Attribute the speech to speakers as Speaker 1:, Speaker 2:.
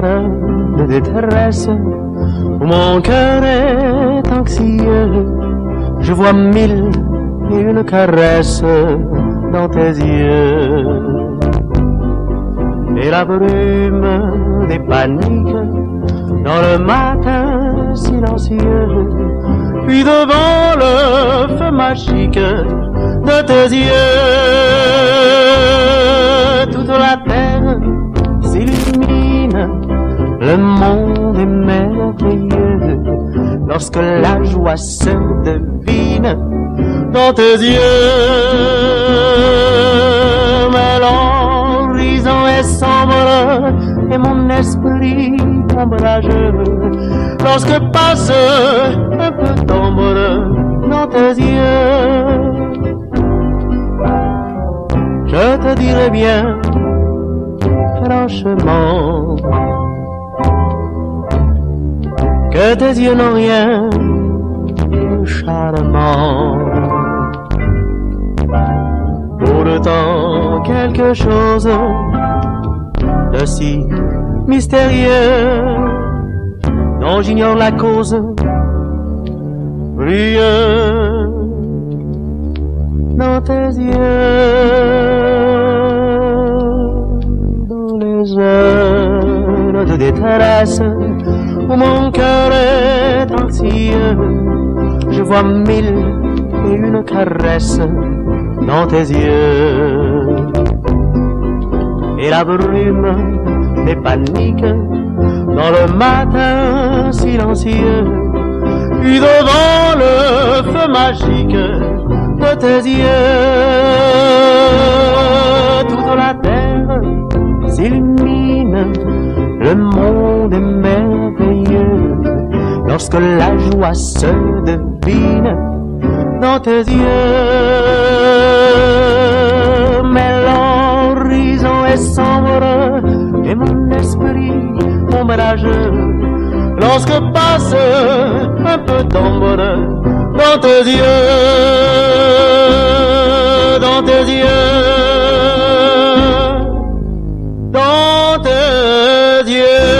Speaker 1: heure de détresse où mon cœur est anxieux, je vois mille et une caresses dans tes yeux. Et la brume des paniques dans le matin silencieux, puis devant le feu magique de tes yeux, toute la terre s'illumine, le monde est merveilleux lorsque la joie se devine dans tes yeux. Mais l'horizon est sombre et mon esprit ombrageux lorsque passe un peu d'ombre dans tes yeux. Je te dirai bien franchement que tes yeux n'ont rien de charmant. Pourtant quelque chose de si mystérieux dont j'ignore la cause brille dans tes yeux. Dans les heures de détresse où mon cœur est anxieux, je vois mille et une caresses dans tes yeux. Et la brume des paniques dans le matin silencieux, puis devant le feu magique de tes yeux, toute la terre s'illumine, le monde est merveilleux lorsque la joie se devine dans tes yeux. Mais l'horizon est sombre et mon esprit ombrageux lorsque passe un peu d'ombre dans tes yeux, dans tes yeux, dans tes yeux.